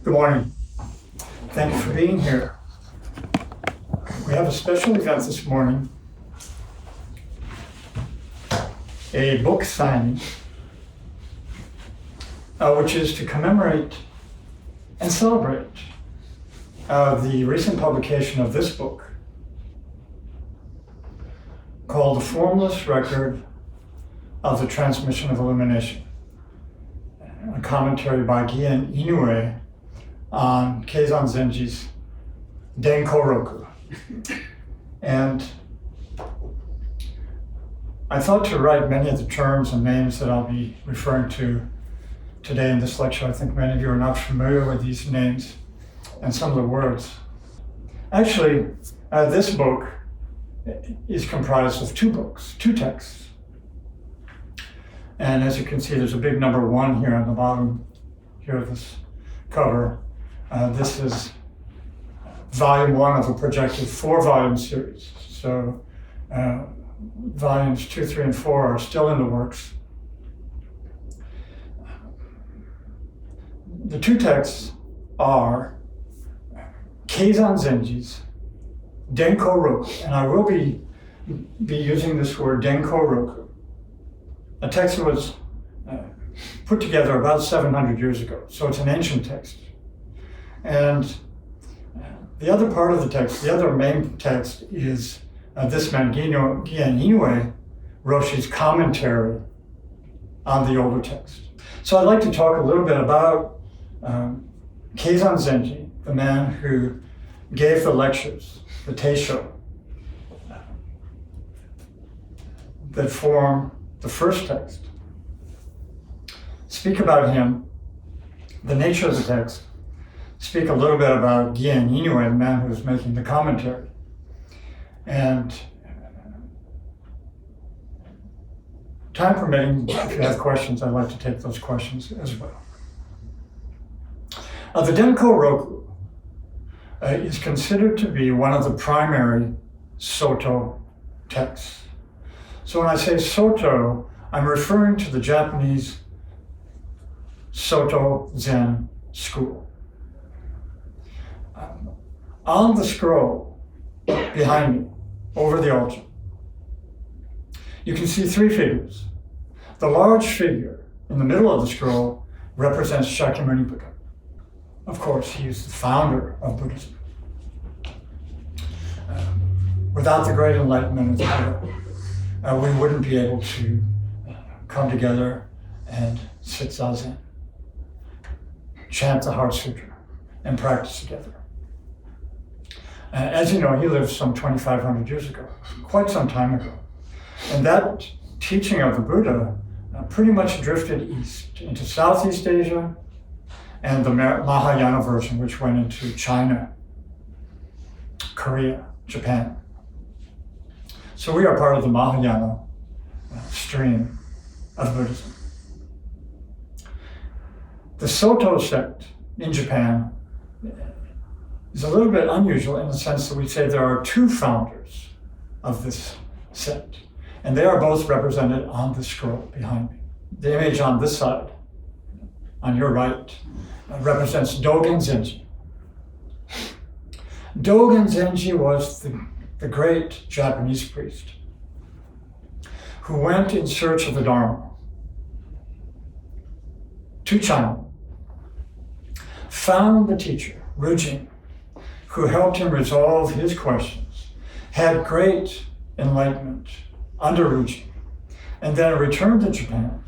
Good morning. Thank you for being here. We have a special event this morning, a book signing, which is to commemorate and celebrate the recent publication of this book called The Formless Record of the Transmission of Illumination, a commentary by Gien Inoue on Keizan Zenji's Daigaku Rumme. And I thought to write many of the terms and names that I'll be referring to today in this lecture. I think many of you are not familiar with these names and some of the words. Actually, this book is comprised of two texts. And as you can see, there's a big number 1 here on the bottom here of this cover. This is volume 1 of a projected 4-volume series. So volumes 2, 3, and 4 are still in the works. The two texts are Keizan Zenji's Daigaku Rumme, and I will be using this word Daigaku Rumme, a text that was put together about 700 years ago, so it's an ancient text. And the other part of the text, the other main text, is this man, Gien Inoue Roshi's commentary on the older text. So I'd like to talk a little bit about Keizan Zenji, the man who gave the lectures, the Teisho, that form the first text. Speak about him, the nature of the text, speak a little bit about Gien Inoue, the man who is making the commentary. And time permitting, if you have questions, I'd like to take those questions as well. The Daigaku Rumme is considered to be one of the primary Soto texts. So when I say Soto, I'm referring to the Japanese Soto Zen school. On the scroll behind me, over the altar, you can see 3 figures. The large figure in the middle of the scroll represents Shakyamuni Buddha. Of course, he is the founder of Buddhism. Without the great enlightenment of the Buddha, we wouldn't be able to come together and sit zazen, chant the Heart Sutra, and practice together. As you know, he lived some 2,500 years ago, quite some time ago. And that teaching of the Buddha pretty much drifted east into Southeast Asia and the Mahayana version, which went into China, Korea, Japan. So we are part of the Mahayana stream of Buddhism. The Soto sect in Japan is a little bit unusual in the sense that we say there are 2 founders of this sect, and they are both represented on the scroll behind me. The image on this side, on your right, represents Dogen Zenji. Dogen Zenji was the great Japanese priest who went in search of the Dharma to China, found the teacher, Rujin, who helped him resolve his questions, had great enlightenment under Rujin, and then returned to Japan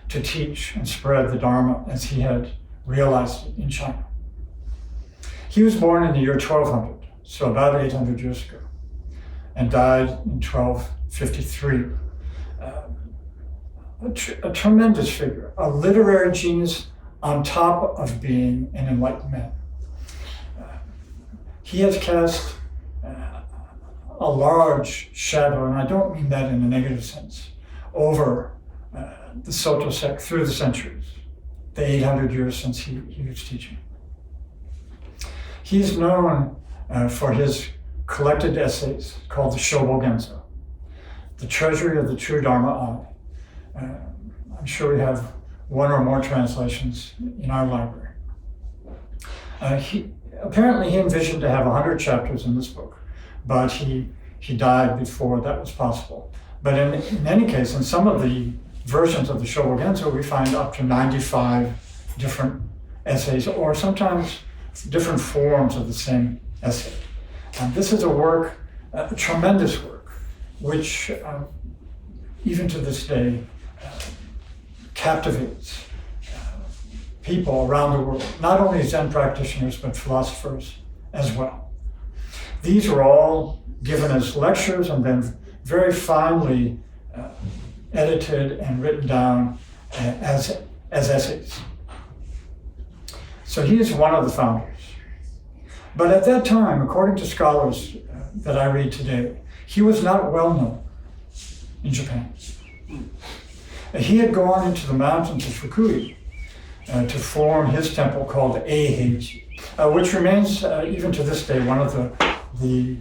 to teach and spread the Dharma as he had realized it in China. He was born in the year 1200, so about 800 years ago, and died in 1253. A tremendous figure, a literary genius on top of being an enlightened man. He has cast a large shadow, and I don't mean that in a negative sense, over the Soto sect through the centuries, the 800 years since he was teaching. He's known for his collected essays called the Shobogenzo, the treasury of the true Dharma Eye. I'm sure we have one or more translations in our library. Apparently he envisioned to have 100 chapters in this book, but he died before that was possible. But in any case, in some of the versions of the Shobogenzo, we find up to 95 different essays, or sometimes different forms of the same essay. And this is a work, a tremendous work, which even to this day captivates people around the world, not only Zen practitioners, but philosophers as well. These were all given as lectures and then very finely edited and written down as essays. So he is one of the founders. But at that time, according to scholars that I read today, he was not well known in Japan. He had gone into the mountains of Fukui to form his temple called Eiheiji, which remains even to this day one of the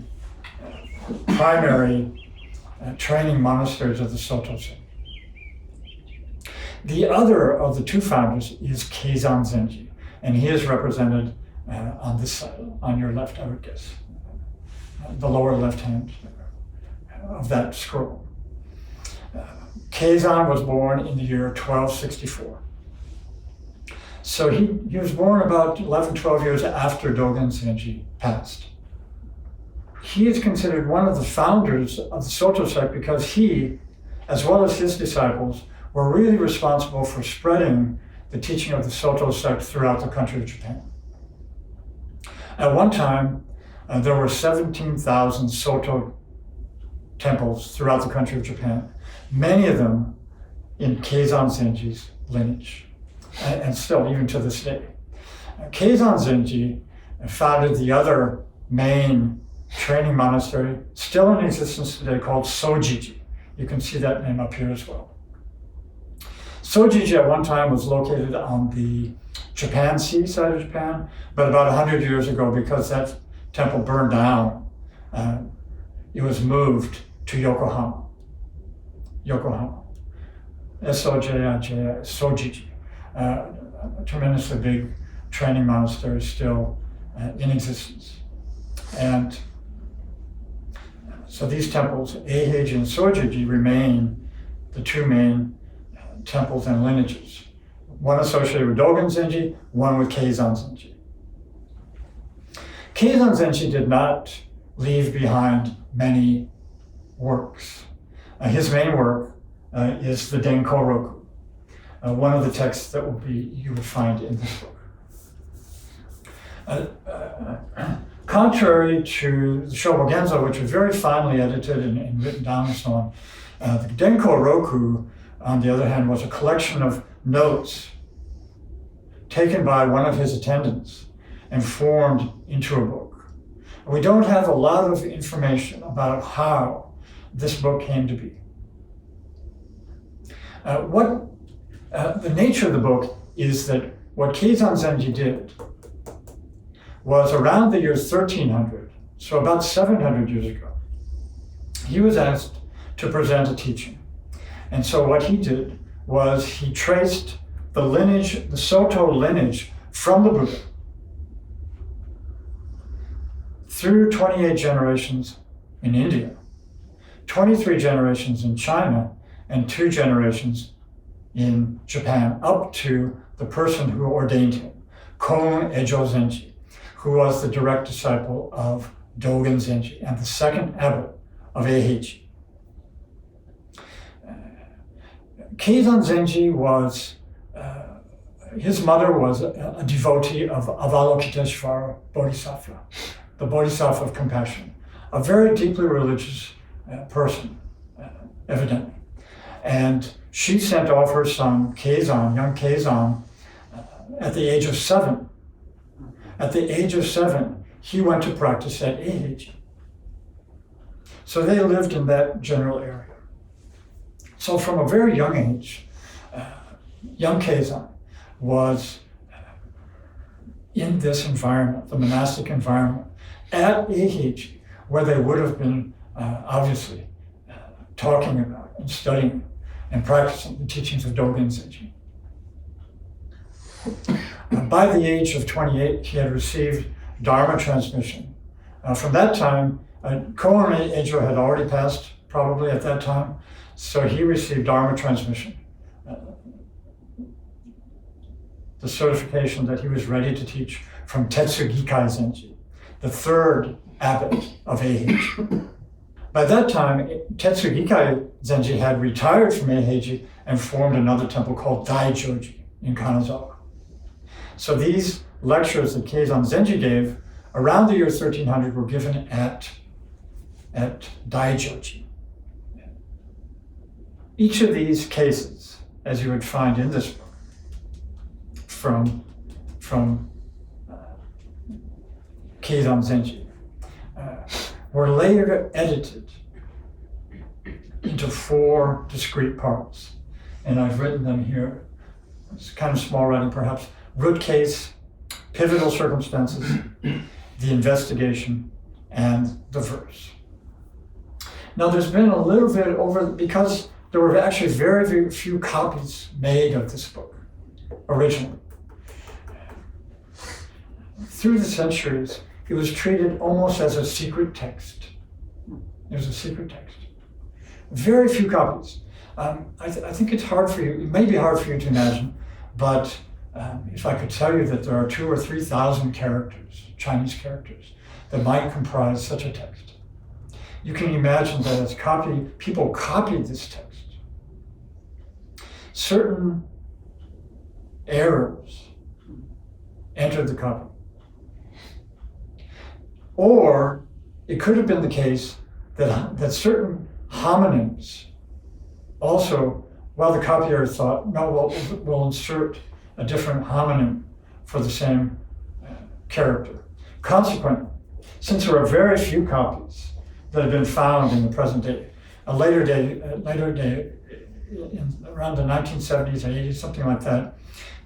primary training monasteries of the Soto Zen. The other of the two founders is Keizan Zenji, and he is represented on this side, on your left, I would guess, the lower left hand of that scroll. Keizan was born in the year 1264. So he was born about 11, 12 years after Dogen Zenji passed. He is considered one of the founders of the Soto sect because he, as well as his disciples, were really responsible for spreading the teaching of the Soto sect throughout the country of Japan. At one time, there were 17,000 Soto temples throughout the country of Japan, many of them in Keizan Zenji's lineage, and still even to this day. Keizan Zenji founded the other main training monastery, still in existence today, called Sojiji. You can see that name up here as well. Sojiji at one time was located on the Japan Sea side of Japan, but about 100 years ago, because that temple burned down, it was moved to Yokohama. Yokohama. S-O-J-I-J-I, Sojiji. A tremendously big training monastery still in existence. And so these temples, Eiheiji and Sojiji, remain the two main temples and lineages. One associated with Dogen Zenji, one with Keizan Zenji. Keizan Zenji did not leave behind many works. His main work is the Denko Roku, one of the texts that you would find in this book. Contrary to the Shobogenzo, which was very finely edited and written down and so on, the Denko Roku, on the other hand, was a collection of notes taken by one of his attendants and formed into a book. We don't have a lot of information about how this book came to be. The nature of the book is that what Keizan Zenji did was around the year 1300, so about 700 years ago, he was asked to present a teaching. And so what he did was he traced the lineage, the Soto lineage from the Buddha through 28 generations in India, 23 generations in China, and 2 generations in Japan, up to the person who ordained him, Kon Ejo Zenji, who was the direct disciple of Dogen Zenji and the second abbot of Eiheiji. Keizan Zenji was, his mother was a devotee of Avalokiteshvara Bodhisattva, the Bodhisattva of compassion, a very deeply religious person, evidently. And she sent off her son, Keizan, young Keizan, at the age of 7. At the age of 7, he went to practice at Eiheiji. So they lived in that general area. So from a very young age, young Keizan was in this environment, the monastic environment, at Eiheiji, where they would have been obviously talking about and studying and practicing the teachings of Dogen Zenji. By the age of 28, he had received Dharma transmission. From that time, Koan Ejo had already passed, probably at that time, so he received Dharma transmission, the certification that he was ready to teach from Keizan Zenji, the third abbot of Eiheiji. By that time, Keizan Zenji had retired from Eiheiji and formed another temple called Daijoji in Kanazawa. So these lectures that Keizan Zenji gave around the year 1300 were given at Daijoji. Each of these cases, as you would find in this book, from Keizan Zenji, were later edited into 4 discrete parts. And I've written them here. It's kind of small writing, perhaps. Root case, pivotal circumstances, the investigation, and the verse. Now there's been a little bit because there were actually very, very few copies made of this book originally. Through the centuries, it was treated almost as a secret text. It was a secret text. Very few copies. I think it's hard for you, it may be hard for you to imagine, but if I could tell you that there are 2,000 or 3,000 characters, Chinese characters, that might comprise such a text, you can imagine that as people copied this text, certain errors entered the copy. Or it could have been the case that certain homonyms also, while the copier thought, no, we'll insert a different homonym for the same character. Consequently, since there are very few copies that have been found in the present day, a later day, around the 1970s and 80s, something like that,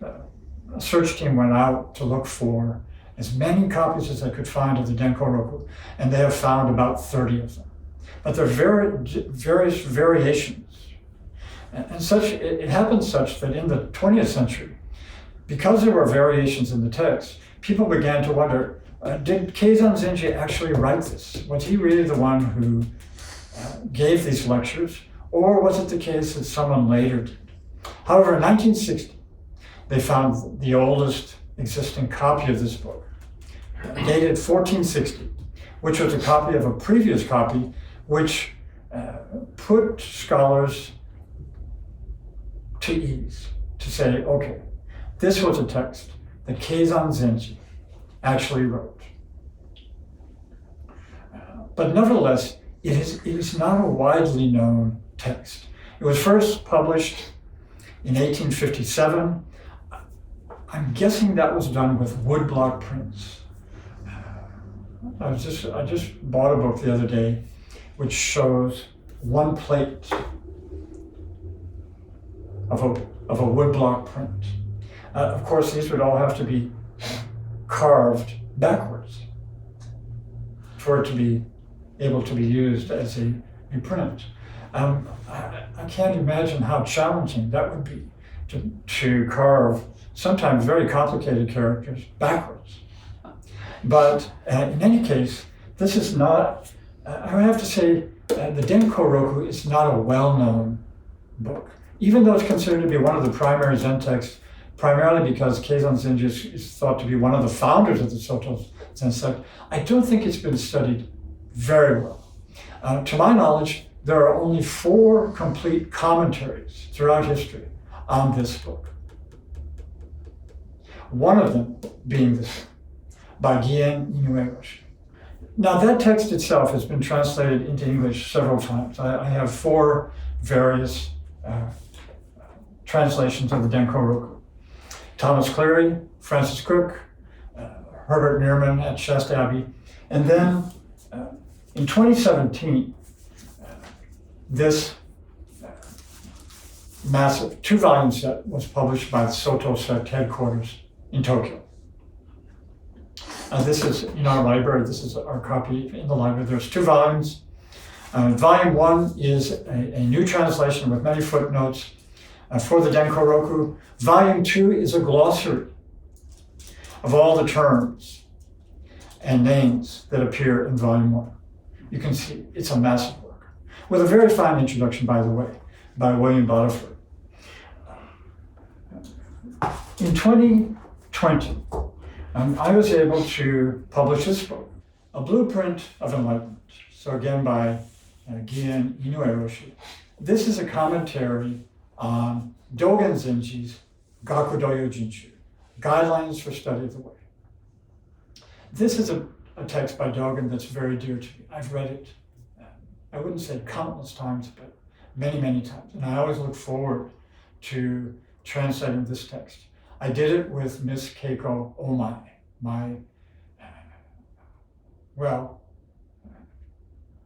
a search team went out to look for as many copies as they could find of the Denko Roku, and they have found about 30 of them. But there are various variations. And such, it happened such that in the 20th century, because there were variations in the text, people began to wonder, did Keizan Zenji actually write this? Was he really the one who gave these lectures? Or was it the case that someone later did? However, in 1960, they found the oldest existing copy of this book, dated 1460, which was a copy of a previous copy, which put scholars to ease, to say, okay, this was a text that Keizan Zenji actually wrote. But nevertheless, it is not a widely known text. It was first published in 1857. I'm guessing that was done with woodblock prints. I just bought a book the other day which shows one plate of a woodblock print. Of course, these would all have to be carved backwards for it to be able to be used as a print. I can't imagine how challenging that would be to carve sometimes very complicated characters backwards. But in any case, this is not, I would have to say, the Denko Roku is not a well-known book. Even though it's considered to be one of the primary Zen texts, primarily because Keizan Zenji is thought to be one of the founders of the Soto Zen sect, I don't think it's been studied very well. To my knowledge, there are only 4 complete commentaries throughout history on this book. One of them being this one, by Gien Inoue Roshi. Now that text itself has been translated into English several times. I have 4 various translations of the Denko Roku. Thomas Cleary, Francis Crook, Herbert Meerman at Shasta Abbey, and then in 2017, this massive 2-volume set was published by the Soto sect headquarters in Tokyo. This is in our library. This is our copy in the library. There's 2 volumes. Volume 1 is a new translation with many footnotes. for the Denko-roku. Volume 2 is a glossary of all the terms and names that appear in Volume 1. You can see it's a massive work, with a very fine introduction, by the way, by William Butterford. In 2020, I was able to publish this book, A Blueprint of Enlightenment. So again, by Gien Inoue Roshi. This is a commentary on Dogen Zenji's Gakudoyo Jinshu, Guidelines for Study of the Way. This is a text by Dogen that's very dear to me. I've read it, I wouldn't say countless times, but many, many times. And I always look forward to translating this text. I did it with Miss Keiko Omai, my,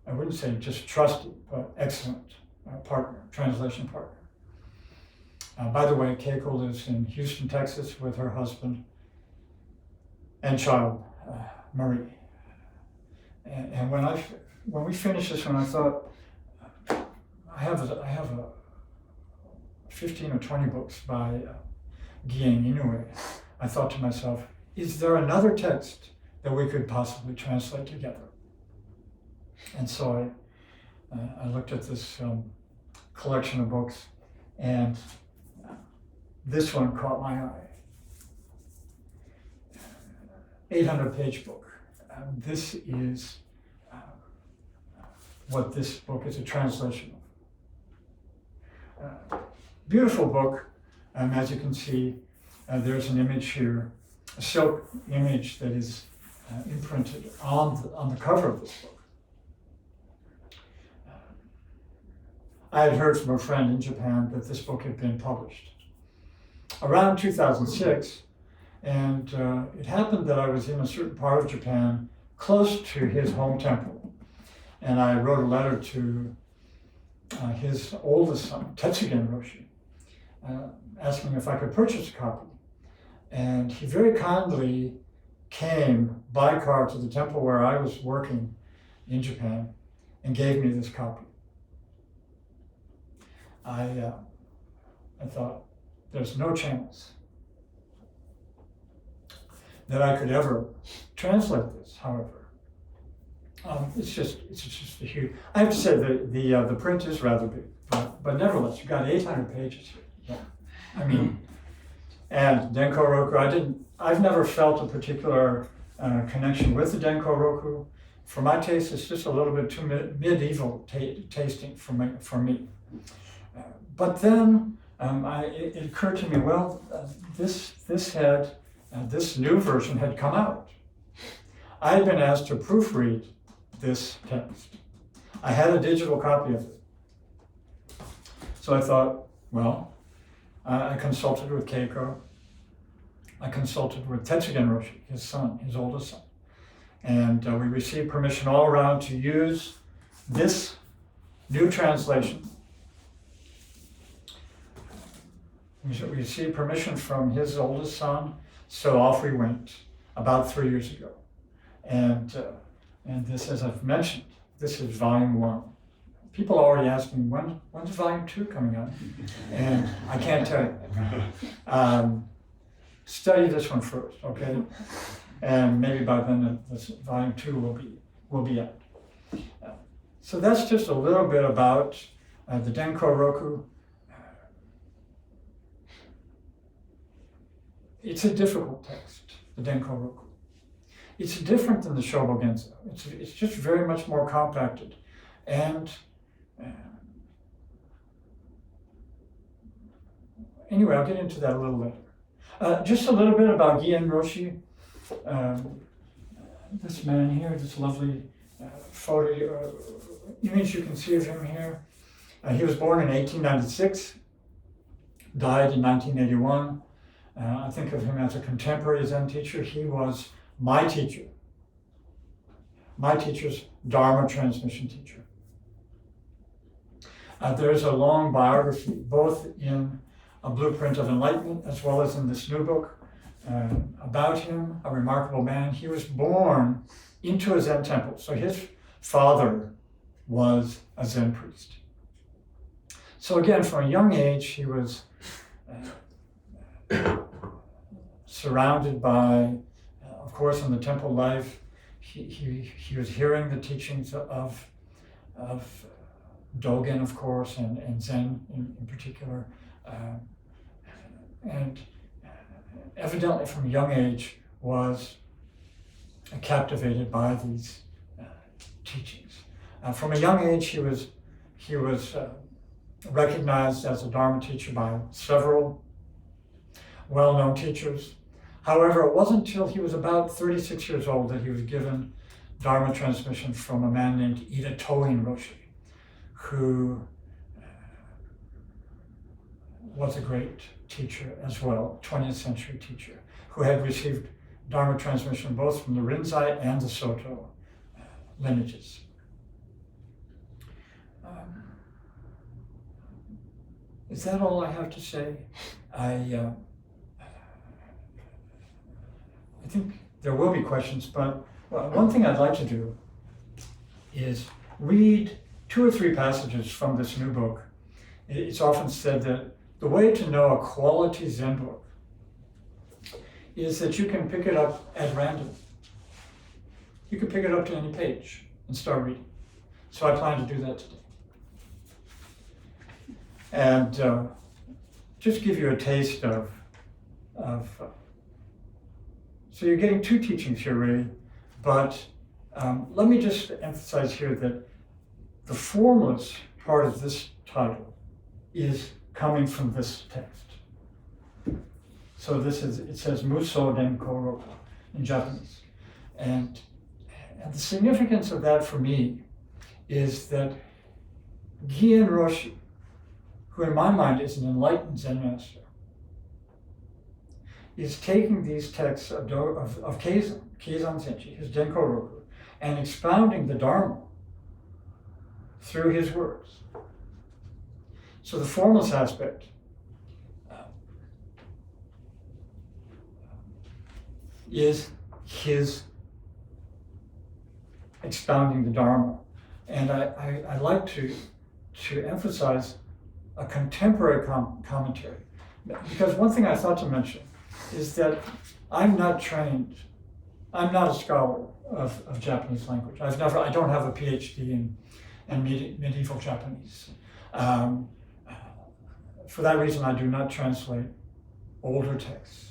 I wouldn't say just trusted, but excellent partner, translation partner. By the way, Keiko lives in Houston, Texas with her husband and child, Marie. And when we finished this one, I thought, I have a 15 or 20 books by Gien Inoue. I thought to myself, is there another text that we could possibly translate together? And so I looked at this collection of books, and this one caught my eye. 800-page book. This is what this book is a translation of. Beautiful book. As you can see, there's an image here, a silk image that is imprinted on the cover of this book. I had heard from a friend in Japan that this book had been published around 2006, and it happened that I was in a certain part of Japan close to his home temple, and I wrote a letter to his oldest son, Keizan Roshi, asking if I could purchase a copy. And he very kindly came by car to the temple where I was working in Japan and gave me this copy. I thought, there's no chance that I could ever translate this, however. It's just a huge, I have to say that the print is rather big, but nevertheless, you've got 800 pages here. Yeah. I mean, and Denko-roku, I've never felt a particular connection with the Denko-roku. For my taste, it's just a little bit too medieval tasting for me. But then it occurred to me, well, this new version had come out. I had been asked to proofread this text. I had a digital copy of it. So I thought, well, I consulted with Keiko. I consulted with Keizan Roshi, his son, his oldest son. And we received permission all around to use this new translation. We received permission from his oldest son, so off we went about 3 years ago. And this, as I've mentioned, this is volume 1. People are already asking, when's volume 2 coming out? And I can't tell you. Study this one first, okay? And maybe by then this volume 2 will be out. So that's just a little bit about the Denko-roku. It's a difficult text, the Denko-roku. It's different than the Shobogenzo. It's just very much more compacted. And anyway, I'll get into that a little later. Just a little bit about Gien Roshi. This man here, this lovely photo image you can see of him here. He was born in 1896, died in 1981. I think of him as a contemporary Zen teacher. He was my teacher, my teacher's Dharma transmission teacher. There's a long biography, both in A Blueprint of Enlightenment as well as in this new book, about him, a remarkable man. He was born into a Zen temple. So his father was a Zen priest. So again, from a young age, he was surrounded by, of course, in the temple life, he was hearing the teachings of Dogen, of course, and Zen in particular. And evidently from a young age was captivated by these teachings. From a young age, he was recognized as a Dharma teacher by several well-known teachers. However, it wasn't until he was about 36 years old that he was given Dharma transmission from a man named Inoue Roshi, who was a great teacher as well, 20th century teacher, who had received Dharma transmission both from the Rinzai and the Soto lineages. Is that all I have to say? I think there will be questions, but one thing I'd like to do is read 2 or 3 passages from this new book. It's often said that the way to know a quality Zen book is that you can pick it up at random. You can pick it up to any page and start reading. So I plan to do that today. And just give you a taste of so you're getting 2 teachings here really, but let me just emphasize here that the formless part of this title is coming from this text. So it says Muso Denko Roku in Japanese. And the significance of that for me is that Gien Roshi, who in my mind is an enlightened Zen master, is taking these texts of Keizan Zenji, his Denko Roku, and expounding the Dharma through his words. So the formless aspect is his expounding the Dharma. And I like to emphasize a contemporary commentary. Because one thing I thought to mention is that I'm not trained, I'm not a scholar of Japanese language. I don't have a PhD in medieval Japanese. For that reason, I do not translate older texts.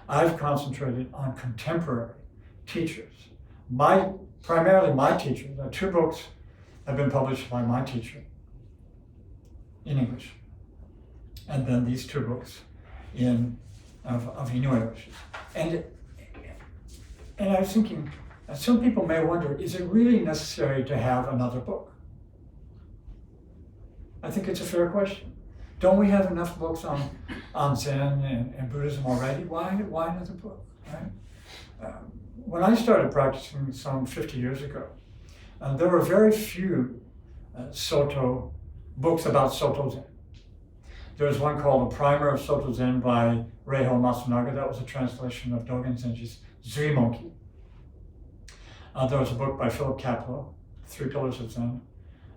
I've concentrated on contemporary teachers. Primarily my teachers. 2 books have been published by my teacher in English. And then these 2 books of Inoue Roshi. And I was thinking, some people may wonder, is it really necessary to have another book? I think it's a fair question. Don't we have enough books on Zen and Buddhism already? Why another book, right? When I started practicing some 50 years ago, there were very few Soto books about Soto Zen. There was one called A Primer of Soto Zen by Reiho Matsunaga. That was a translation of Dogen Zenji's Zuimonki. There was a book by Philip Kapleau, 3 Pillars of Zen.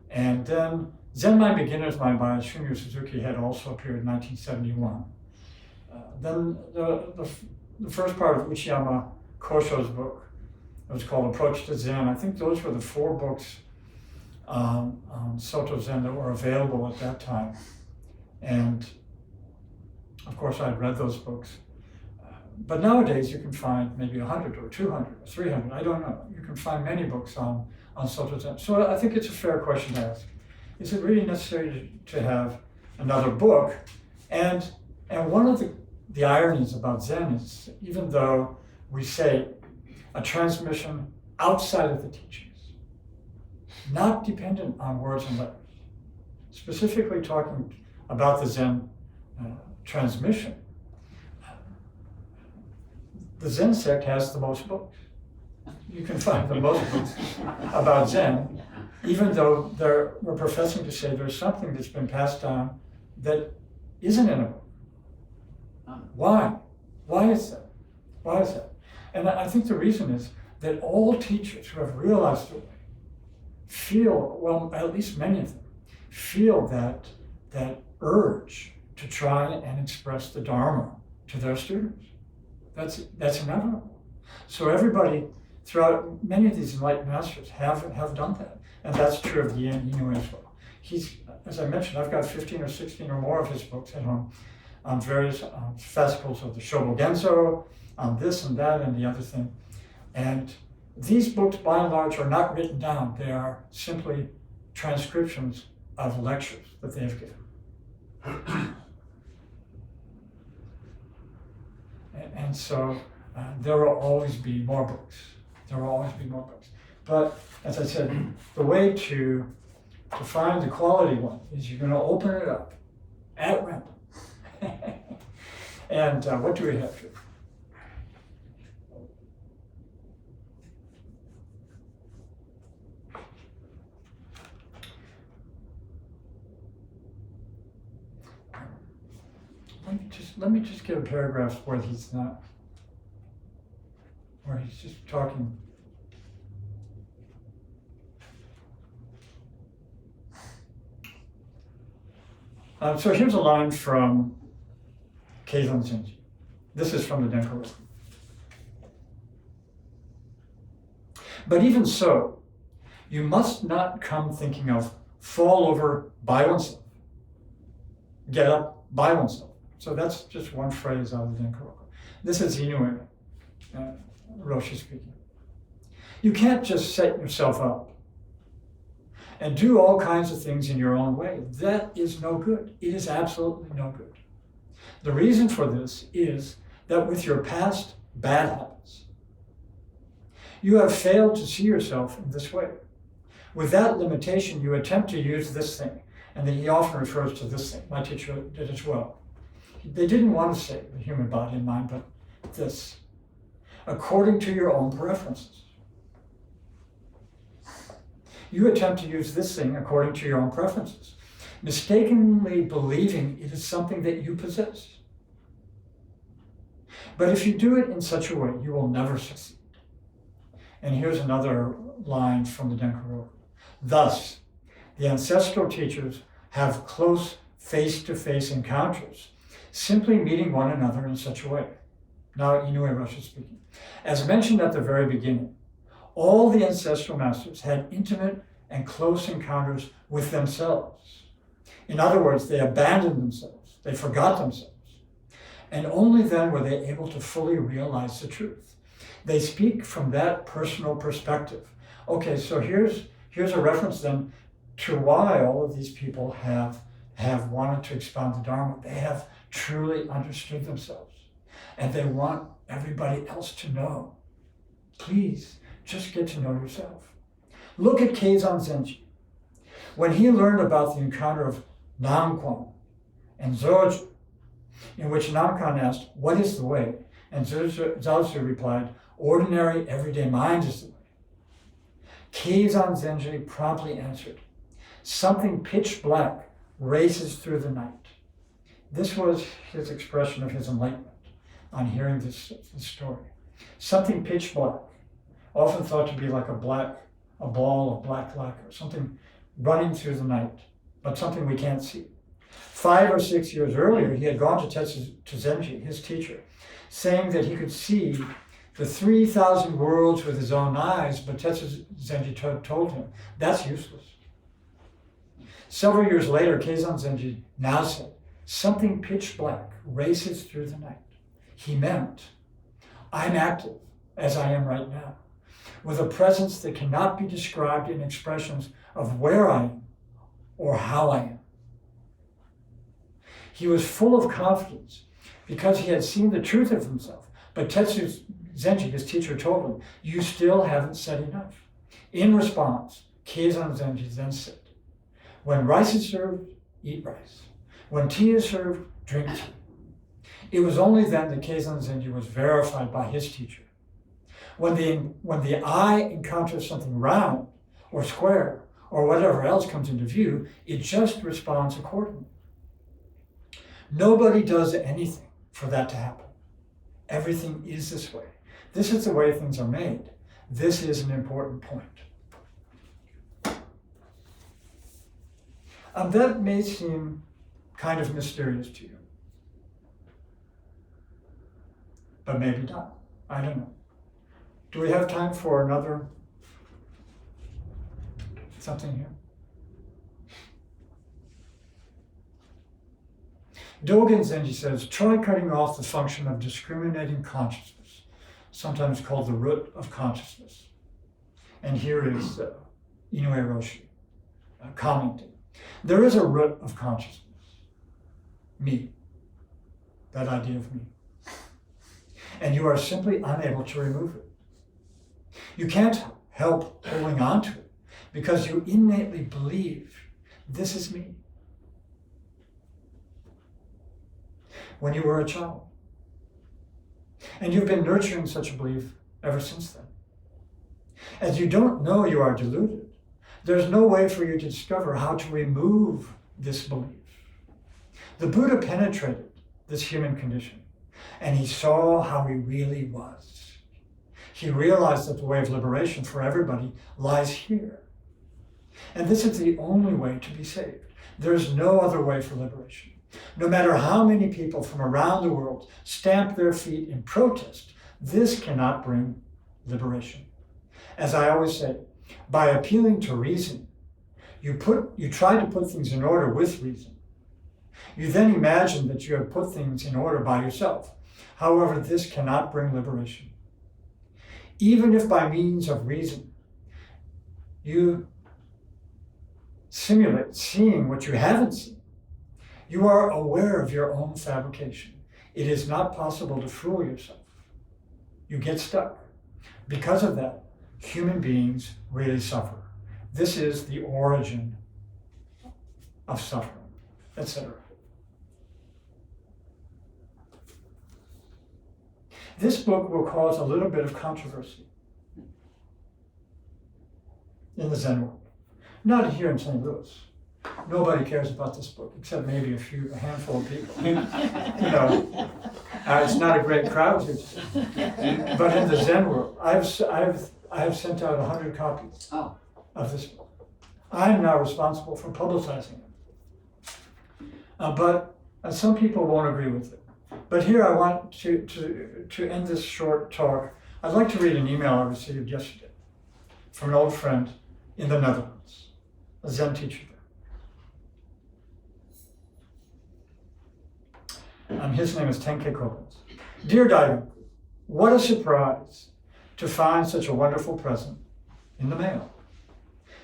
And then Zen Mind, Beginner's Mind by Shunryu Suzuki had also appeared in 1971. Then the first part of Uchiyama Kosho's book, it was called Approach to Zen. I think those were the 4 books on Soto Zen that were available at that time. And of course I'd read those books. But nowadays you can find maybe 100 or 200 or 300, I don't know. You can find many books on Soto Zen. So I think it's a fair question to ask. Is it really necessary to have another book? And one of the ironies about Zen is, even though we say a transmission outside of the teachings, not dependent on words and letters, specifically talking about the Zen transmission, the Zen sect has the most books. You can find the most books about Zen, even though we're professing to say there's something that's been passed down that isn't in a book. Why? Why is that? Why is that? And I think the reason is that all teachers who have realized it feel, well, at least many of them, feel that urge to try and express the Dharma to their students. That's inevitable. So everybody throughout, many of these enlightened masters have done that. And that's true of Gien Inoue as well. He's, as I mentioned, I've got 15 or 16 or more of his books at home on various fascicles of the Shobo Genso, on this and that and the other thing. And these books, by and large, are not written down. They are simply transcriptions of lectures that they have given. And so there will always be more books. There will always be more books. But as I said, the way to find the quality one is you're going to open it up at random. And what do we have here? Let me just get a paragraph where he's not, where he's just talking. So here's a line from Keizan Zenji. This is from the Daigaku Rumme. But even so, you must not come thinking of fall over by oneself, get up by oneself. So that's just one phrase out of the Daigaku Rumme. This is Inoue Roshi speaking. You can't just set yourself up and do all kinds of things in your own way. That is no good. It is absolutely no good. The reason for this is that with your past bad habits, you have failed to see yourself in this way. With that limitation, you attempt to use this thing, and then he often refers to this thing. My teacher did as well. They didn't want to say the human body and mind, but this, according to your own preferences. You attempt to use this thing according to your own preferences, mistakenly believing it is something that you possess. But if you do it in such a way, you will never succeed. And here's another line from the Daigaku Rumme. Thus, the ancestral teachers have close face-to-face encounters, simply meeting one another in such a way. Now Inoue Roshi speaking. As mentioned at the very beginning, all the ancestral masters had intimate and close encounters with themselves. In other words, they abandoned themselves, they forgot themselves, and only then were they able to fully realize the truth. They speak from that personal perspective. Okay, so here's a reference then to why all of these people have wanted to expound the Dharma. They have truly understood themselves, and they want everybody else to know. Please, just get to know yourself. Look at Keizan Zenji. When he learned about the encounter of Namquan and Zoju, in which Namquan asked, "What is the way?" and Zoju replied, "Ordinary, everyday mind is the way." Keizan Zenji promptly answered, "Something pitch black races through the night." This was his expression of his enlightenment on hearing this story. Something pitch black, often thought to be like a ball of black lacquer, something running through the night, but something we can't see. 5 or 6 years earlier, he had gone to Zenji, his teacher, saying that he could see the 3,000 worlds with his own eyes, but Tetsu Zenji told him, that's useless. Several years later, Keizan Zenji now said, something pitch black races through the night. He meant, I'm active, as I am right now, with a presence that cannot be described in expressions of where I am or how I am. He was full of confidence because he had seen the truth of himself, but Tetsu Zenji, his teacher, told him, you still haven't said enough. In response, Keizan Zenji then said, when rice is served, eat rice. When tea is served, drink tea. It was only then that Keizan Zenji was verified by his teacher. When the eye encounters something round or square or whatever else comes into view, it just responds accordingly. Nobody does anything for that to happen. Everything is this way. This is the way things are made. This is an important point. That may seem kind of mysterious to you. But maybe not. I don't know. Do we have time for another something here? Gien Zenji says, try cutting off the function of discriminating consciousness, sometimes called the root of consciousness. And here is Inoue Roshi commenting. There is a root of consciousness, me, that idea of me. And you are simply unable to remove it. You can't help holding on to it because you innately believe this is me. When you were a child. And you've been nurturing such a belief ever since then. As you don't know you are deluded, there's no way for you to discover how to remove this belief. The Buddha penetrated this human condition, and he saw how he really was. He realized that the way of liberation for everybody lies here. And this is the only way to be saved. There is no other way for liberation. No matter how many people from around the world stamp their feet in protest, this cannot bring liberation. As I always say, by appealing to reason, you try to put things in order with reason. You then imagine that you have put things in order by yourself. However, this cannot bring liberation. Even if by means of reason, you simulate seeing what you haven't seen, you are aware of your own fabrication. It is not possible to fool yourself. You get stuck. Because of that, human beings really suffer. This is the origin of suffering, etc. This book will cause a little bit of controversy in the Zen world. Not here in St. Louis. Nobody cares about this book except maybe a handful of people. It's not a great crowd here today. But in the Zen world, I have sent out 100 copies of this book. I am now responsible for publicizing it. But some people won't agree with it. But here I want to end this short talk. I'd like to read an email I received yesterday from an old friend in the Netherlands, a Zen teacher there. His name is Tenke Koblenz. Dear Daigaku, what a surprise to find such a wonderful present in the mail.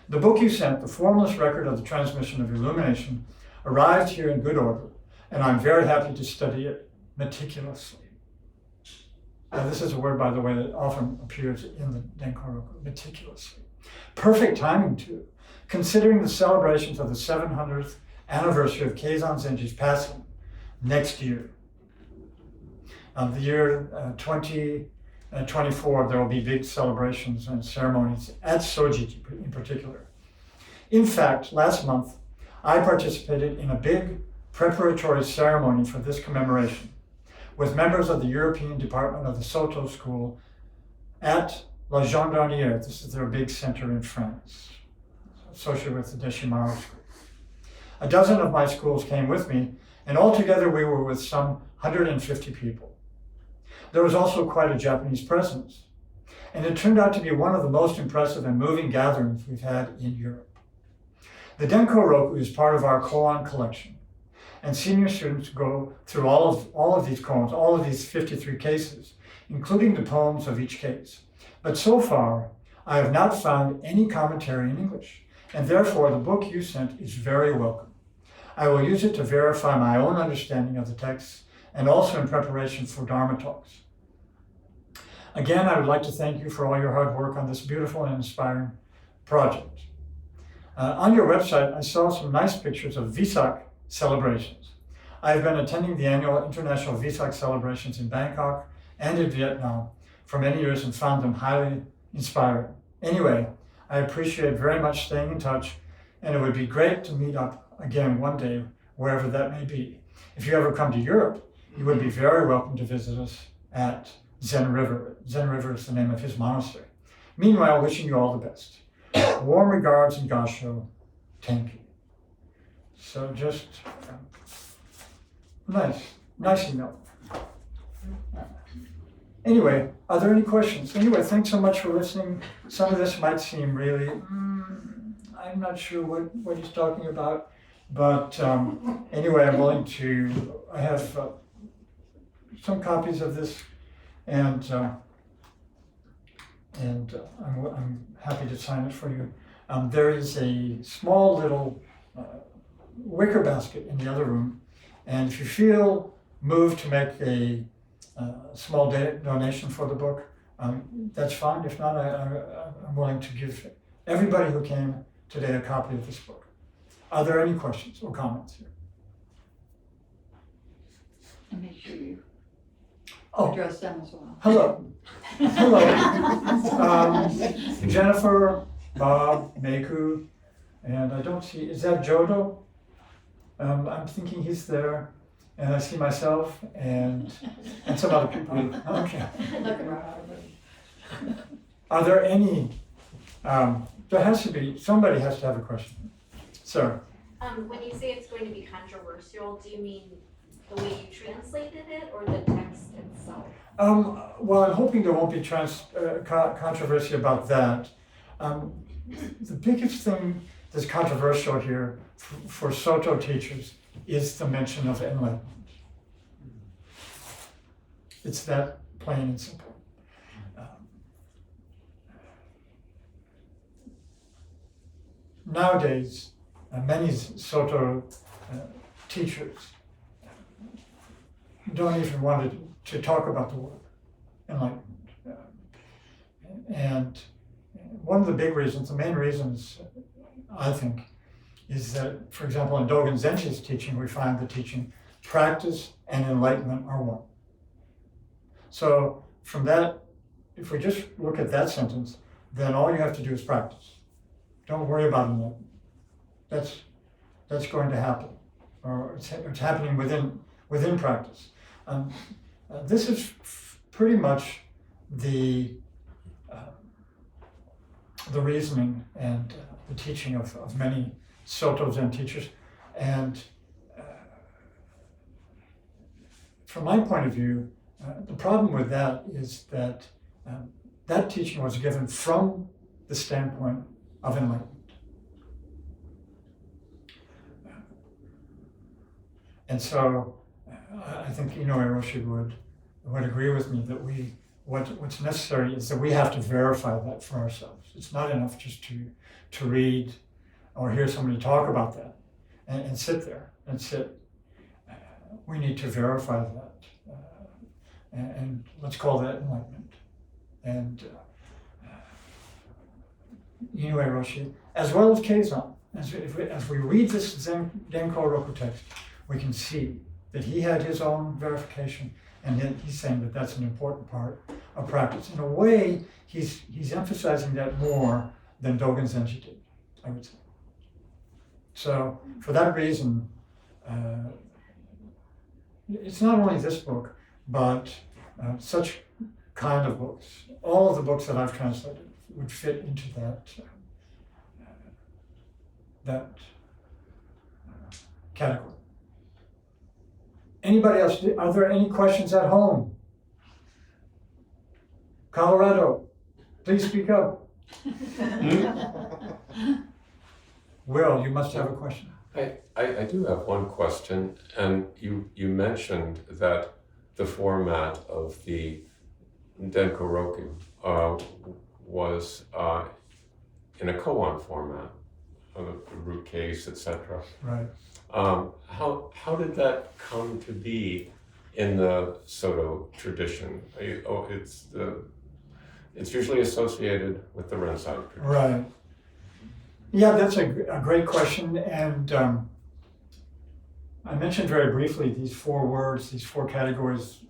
The book you sent, the Formless Record of the Transmission of Illumination, arrived here in good order, and I'm very happy to study it meticulously. This is a word, by the way, that often appears in the Daigaku Rumme, meticulously. Perfect timing, too, considering the celebrations of the 700th anniversary of Keizan Zenji's passing next year. The year 2024, there will be big celebrations and ceremonies at Soji in particular. In fact, last month, I participated in a big preparatory ceremony for this commemoration with members of the European Department of the Soto School at La Gendarmerie. This is their big center in France, associated with the Deshimaru School. A dozen of my schools came with me, and altogether we were with some 150 people. There was also quite a Japanese presence, and it turned out to be one of the most impressive and moving gatherings we've had in Europe. The Denko Roku is part of our koan collection, and senior students go through all of these koans, all of these 53 cases, including the poems of each case. But so far, I have not found any commentary in English, and therefore the book you sent is very welcome. I will use it to verify my own understanding of the texts and also in preparation for Dharma talks. Again, I would like to thank you for all your hard work on this beautiful and inspiring project. On your website, I saw some nice pictures of Vesak celebrations. I have been attending the annual International Vesak celebrations in Bangkok and in Vietnam for many years and found them highly inspiring. Anyway, I appreciate very much staying in touch, and it would be great to meet up again one day, wherever that may be. If you ever come to Europe, you would be very welcome to visit us at Zen River. Zen River is the name of his monastery. Meanwhile, wishing you all the best. Warm regards and Gasho, Tenki. So just nice email. Anyway, are there any questions? Anyway, thanks so much for listening. Some of this might seem really, I'm not sure what he's talking about, but anyway, I'm willing to, I have some copies of this, and I'm happy to sign it for you. There is a small little wicker basket in the other room, and if you feel moved to make a small donation for the book, that's fine. If not, I'm willing to give everybody who came today a copy of this book. Are there any questions or comments here? And make sure you Oh, address them as well. hello. Jennifer, Bob, Meiku, and I don't see, is that Jodo? I'm thinking he's there, and I see myself and some other people. Okay. Are there any, there has to be, somebody has to have a question. Sir? When you say it's going to be controversial, do you mean the way you translated it or the text itself? Well, I'm hoping there won't be controversy about that. The biggest thing that's controversial here for Soto teachers is the mention of enlightenment. It's that plain and simple. Nowadays, many Soto teachers don't even want to talk about the word enlightenment. And one of the big reasons, the main reasons, I think, is that, for example, in Dogen Zenji's teaching, we find the teaching, practice and enlightenment are one. So from that, if we just look at that sentence, then all you have to do is practice. Don't worry about enlightenment. That's going to happen, or it's happening within practice. This is pretty much the reasoning and the teaching of many Soto Zen teachers. And from my point of view, the problem with that is that that teaching was given from the standpoint of enlightenment. And so I think Inoue Roshi would agree with me that what's necessary is that we have to verify that for ourselves. It's not enough just to read or hear somebody talk about that and sit there and sit. We need to verify that. And let's call that enlightenment. And Inoue Roshi, as well as Keizan, as we read this Denko Roku text, we can see that he had his own verification, and he's saying that that's an important part of practice. In a way, he's emphasizing that more than Dogen Zenji did, I would say. So for that reason, it's not only this book, but such kind of books. All of the books that I've translated would fit into that category. Anybody else? Are there any questions at home? Colorado, please speak up. Will, you must have a question. I do have one question, and you mentioned that the format of the Denko Roku was in a koan format, a root case, etc. Right. How did that come to be in the Soto tradition? It's usually associated with the Rensai tradition. Right. Yeah, that's a great question, and I mentioned very briefly these four words, these four categories: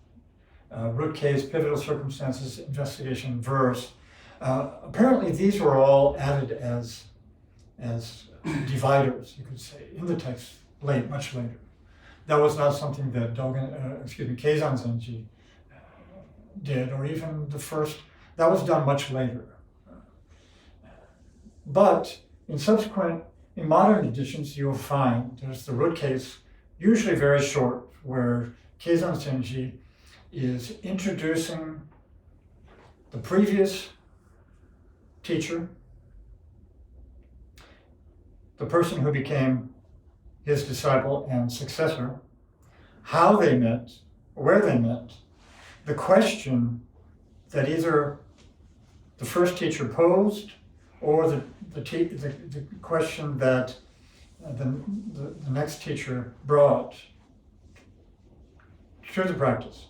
root case, pivotal circumstances, investigation, verse. Apparently, these were all added as dividers, you could say, in the text much later. That was not something that Keizan Zenji did, or even the first. That was done much later. But in subsequent in modern editions, you'll find there's the root case, usually very short, where Keizan Zenji is introducing the previous teacher, the person who became his disciple and successor, how they met, where they met, the question that either the first teacher posed or the question that the next teacher brought to the practice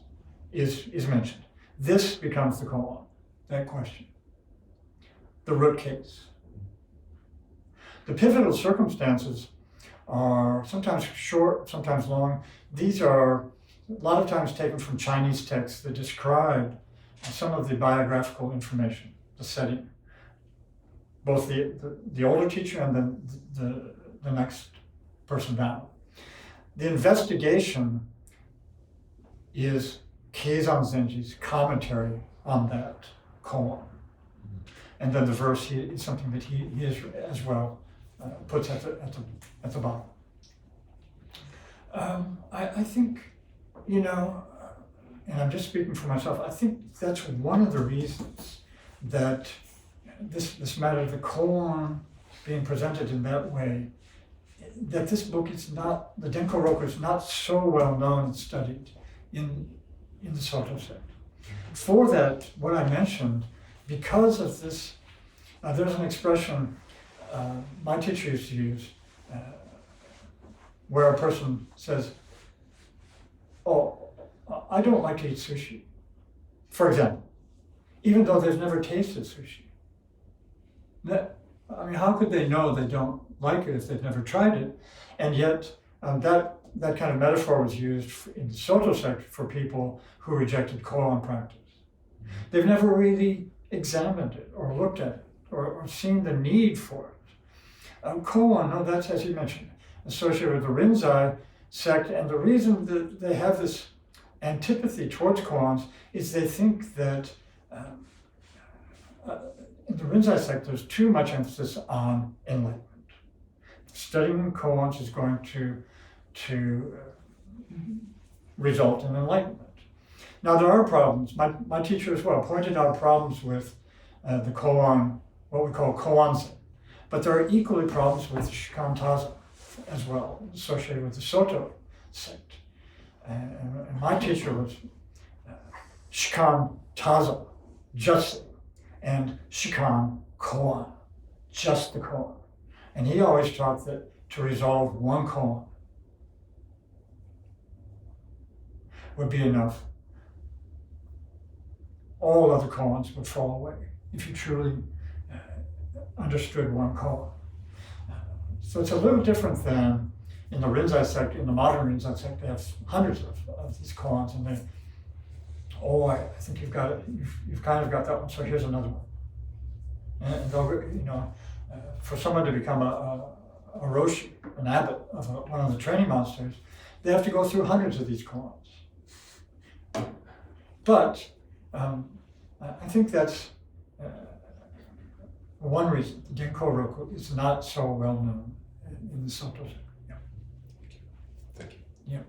is mentioned. This becomes the koan, that question, the root case. The pivotal circumstances are sometimes short, sometimes long. These are a lot of times taken from Chinese texts that describe some of the biographical information, the setting, both the older teacher and then the next person down. The investigation is Keizan Zenji's commentary on that koan. And then the verse is something that he is as well puts at the bottom. I think, and I'm just speaking for myself, I think that's one of the reasons that this matter of the koan being presented in that way, that this book is not, the Denko Roku is not so well known and studied in the Soto Zen. For that, what I mentioned, because of this, there's an expression my teacher used to use where a person says, "Oh, I don't like to eat sushi," for example, even though they've never tasted sushi. How could they know they don't like it if they've never tried it? And yet, that kind of metaphor was used in the Soto sect for people who rejected koan practice. They've never really examined it or looked at it or seen the need for it. Koan, no, that's, as you mentioned, associated with the Rinzai sect, and the reason that they have this antipathy towards koans is they think that in the Rinzai sect there's too much emphasis on enlightenment. Studying koans is going to result in enlightenment. Now there are problems. My teacher as well pointed out problems with the koan, what we call koan Zen. But there are equally problems with shikantaza as well, associated with the Soto sect. And my teacher was shikantaza, just, and shikan koan, just the koan. And he always taught that to resolve one koan would be enough. All other koans would fall away if you truly understood one koan. So it's a little different than in the Rinzai sect. In the modern Rinzai sect, they have hundreds of these koans, and they, I think you've got it. You've kind of got that one. So here's another one. And they'll, for someone to become a Roshi, an abbot of one of the training monasteries, they have to go through hundreds of these koans. But I think that's one reason the Denko Roku is not so well known in the Soto Zen. Yeah. Thank you. Yeah.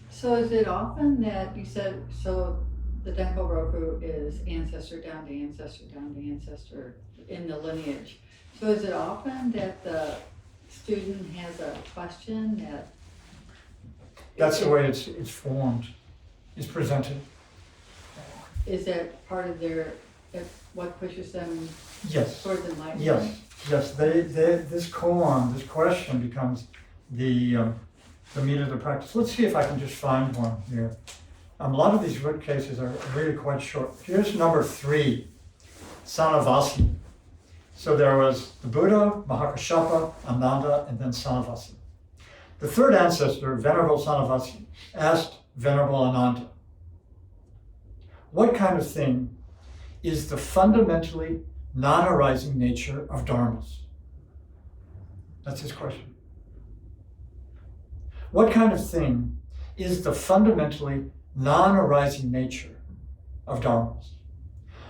So is it often that you said, so the Denko Roku is ancestor down to ancestor down to ancestor in the lineage. So is it often that the student has a question that... That's the way it's formed, it's presented. Is that part of their, what pushes them Yes. towards enlightenment? Yes. This koan, this question becomes the meat of the practice. Let's see if I can just find one here. A lot of these root cases are really quite short. Here's number 3, Sanavasi. So there was the Buddha, Mahakashapa, Ananda, and then Sanavasi. The third ancestor, Venerable Sanavasi, asked Venerable Ananda, what kind of thing is the fundamentally non-arising nature of dharmas? That's his question. What kind of thing is the fundamentally non-arising nature of dharmas?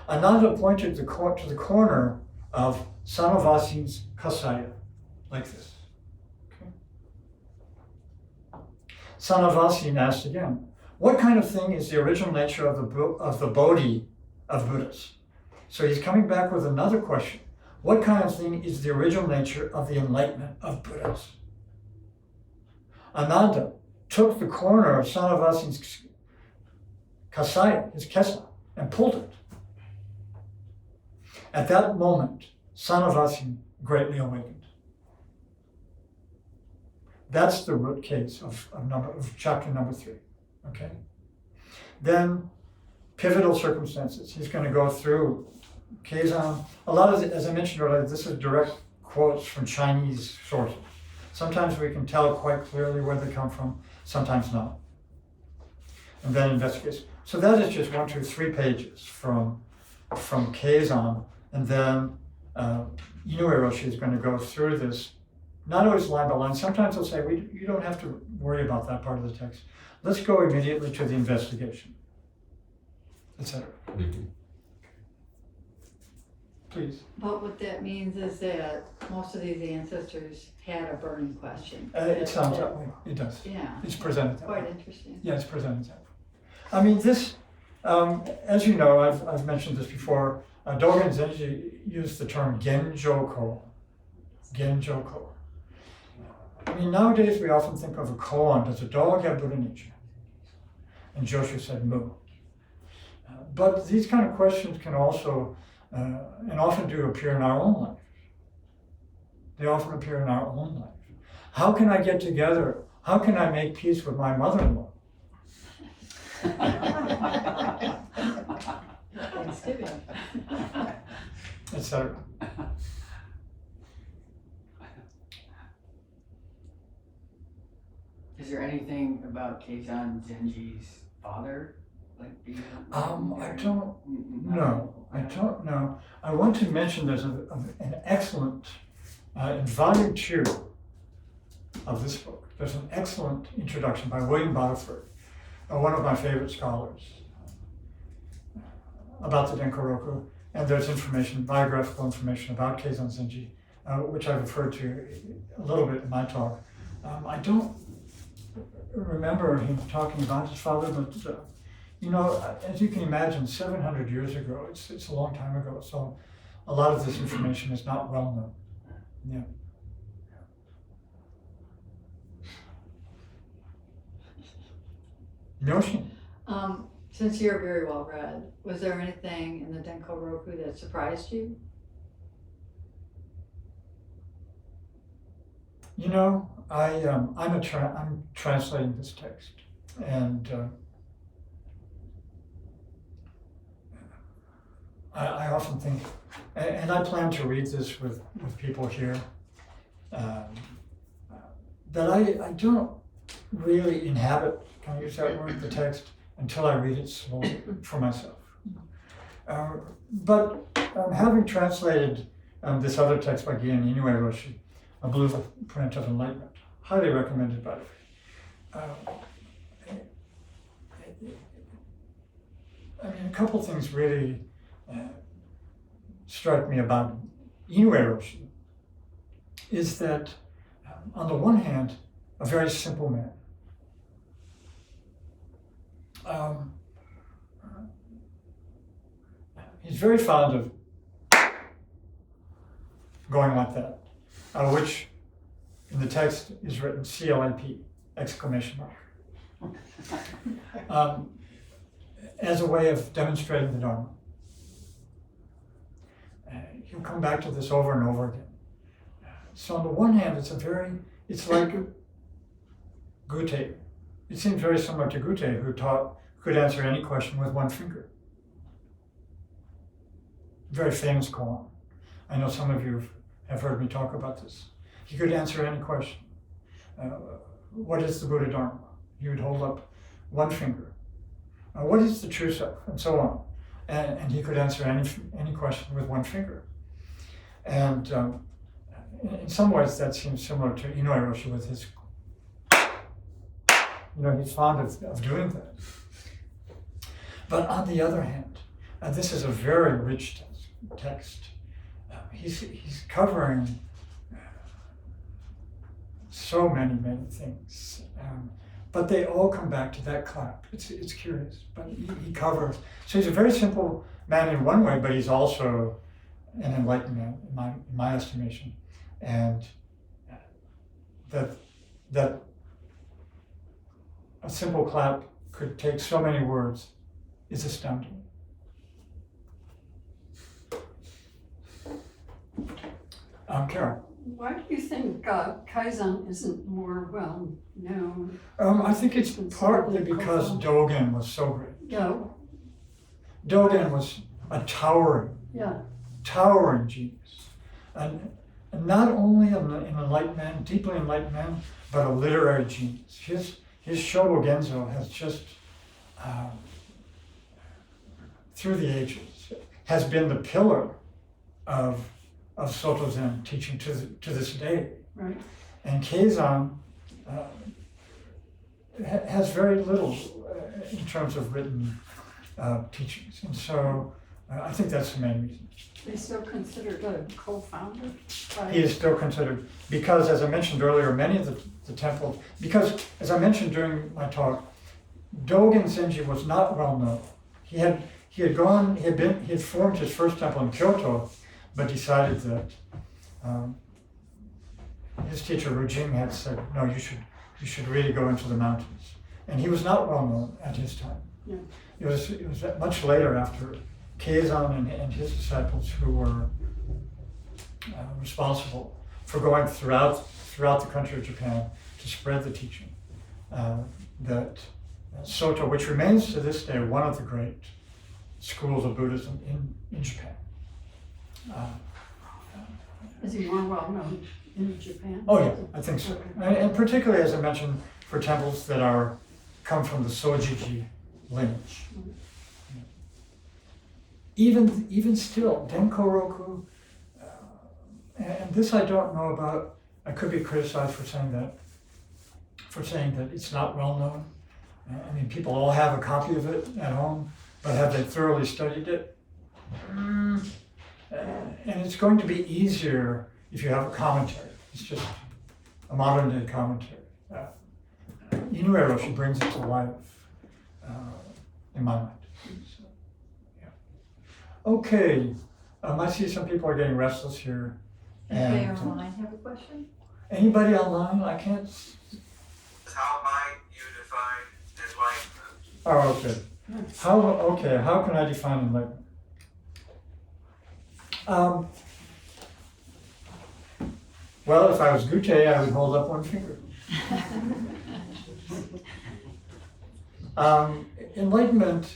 Ananda pointed to the corner of Sanavasin's Kasaya, like this. Okay. Sanavasin asked again, what kind of thing is the original nature of the Bodhi of Buddhas? So he's coming back with another question. What kind of thing is the original nature of the enlightenment of Buddhas? Ananda took the corner of Sanavasin's Kasaya, his kesa, and pulled it. At that moment, Sanavasin greatly awakened. That's the root case of chapter number 3. Okay? Then, pivotal circumstances. He's going to go through Keizan. A lot of it, as I mentioned earlier, this is direct quotes from Chinese sources. Sometimes we can tell quite clearly where they come from, sometimes not. And then investigation. So that is just 1, 2, 3 pages from Keizan, and then Inoue Roshi is going to go through this, not always line by line. Sometimes he'll say, you don't have to worry about that part of the text. Let's go immediately to the investigation, etc. Mm-hmm. Please. But what that means is that most of these ancestors had a burning question. It sounds that way. It does. Yeah. It's presented that way. Quite interesting. Yeah, it's presented that way. I mean, this, as you know, I've mentioned this before, Dogen Zenji used the term Genjoko. Genjoko. I mean, nowadays we often think of a koan. Does a dog have Buddha nature? And Joshu said, moo. But these kind of questions can also, and often do appear in our own life. They often appear in our own life. How can I get together? How can I make peace with my mother-in-law? Thanksgiving. Etc. Is there anything about Keizan Zenji's father? Like being I don't know. I don't know. I want to mention there's an excellent, in volume 2 of this book, there's an excellent introduction by William Bodiford, one of my favorite scholars, about the Denko Roku, and there's information, biographical information about Keizan Zenji, which I referred to a little bit in my talk. I don't remember him talking about his father, but you know, as you can imagine, 700 years ago, it's a long time ago, so a lot of this information is not well known. Yeah. Yoshi? Since you're very well read, was there anything in the Denko Roku that surprised you? You know, I'm translating this text, and I often think, and I plan to read this with people here, that I don't really inhabit, can I use that word, the text, until I read it slowly for myself. But having translated this other text by Gien Inoue Roshi, A Blueprint of Enlightenment, highly recommended, by the way. I mean, a couple things really strike me about Inoue Roshi is that, on the one hand, a very simple man. He's very fond of going like that, which in the text is written CLAP, exclamation mark, as a way of demonstrating the Dharma. He'll come back to this over and over again. So on the one hand, it's like Gute. It seems very similar to Gute, who could answer any question with one finger. Very famous koan. I know some of you have heard me talk about this. He could answer any question. What is the Buddha Dharma? He would hold up one finger. What is the true self? And so on. And he could answer any question with one finger. And in some ways that seems similar to Inoue Roshi with his, he's fond of doing that. But on the other hand, this is a very rich text. he's covering so many things, but they all come back to that clap. It's curious, but he covers. So he's a very simple man in one way, but he's also an enlightened man in my estimation, and that a simple clap could take so many words is astounding. Karen. Why do you think Keizan isn't more well known? I think it's partly because Dogen was so great. Yeah, Dogen was a towering genius. And not only an enlightened man, deeply enlightened man, but a literary genius. His Shobo Genzo has just, through the ages, has been the pillar of Soto Zen teaching to this day. right. And Keizan has very little in terms of written teachings. And so I think that's the main reason. They still considered a co-founder? He is still considered, because as I mentioned earlier, many of the temples, because as I mentioned during my talk, Dogen Zenji was not well known. He had formed his first temple in Kyoto, but decided that his teacher Rujing had said, no, you should really go into the mountains. And he was not well known at his time. Yeah. It was much later, after Keizan and his disciples, who were responsible for going throughout the country of Japan to spread the teaching, that Soto, which remains to this day one of the great schools of Buddhism in Japan. Is he more well known in Japan? Oh yeah, I think so. Okay. And particularly, as I mentioned, for temples that come from the Sojiji lineage. Even still, Denko-roku, and this I don't know about. I could be criticized for saying that it's not well known. I mean, people all have a copy of it at home, but have they thoroughly studied it? And it's going to be easier if you have a commentary. It's just a modern day commentary. Inoue Roshi brings it to life, in my mind. So, yeah. Okay, I see some people are getting restless here. Anybody And, online have a question? Anybody online? I can't. How might you define enlightenment? Oh, okay. How can I define enlightenment? Well, if I was Gute, I would hold up one finger. Enlightenment,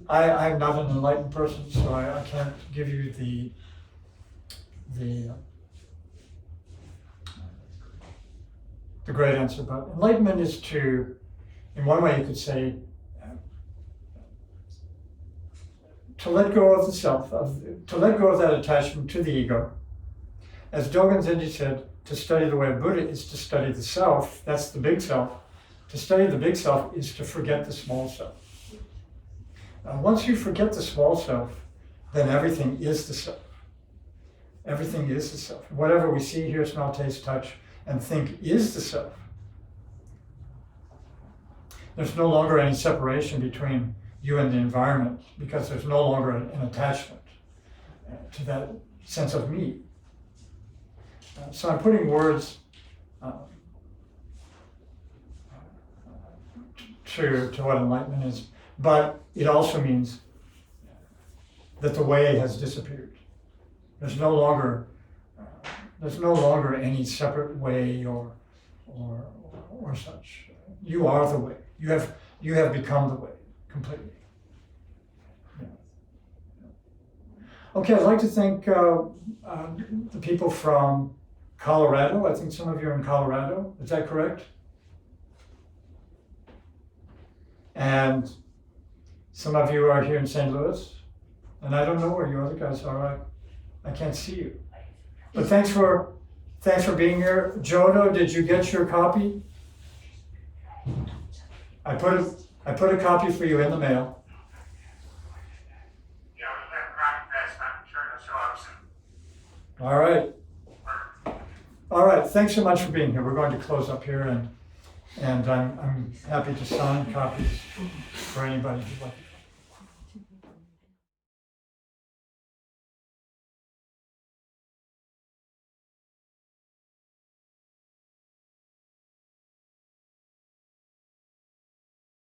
I'm not an enlightened person, so I can't give you the great answer, but enlightenment is to, in one way you could say, to let go of the self, to let go of that attachment to the ego. As Dogen Zenji said, to study the way of Buddha is to study the self, that's the big self. To study the big self is to forget the small self. Once you forget the small self, then everything is the self. Everything is the self. Whatever we see, hear, smell, taste, touch, and think is the self. There's no longer any separation between you and the environment, because there's no longer an attachment to that sense of me. So I'm putting words to what enlightenment is, but it also means that the way has disappeared. There's no longer any separate way or such. You are the way. You have become the way completely. Yeah. Okay, I'd like to thank the people from Colorado. I think some of you are in Colorado. Is that correct? And some of you are here in St. Louis. And I don't know where you other guys are. I can't see you. But thanks for being here. Jodo, did you get your copy? I put a copy for you in the mail. Yeah, we have All right. All right, thanks so much for being here. We're going to close up here and I'm happy to sign copies for anybody who'd like to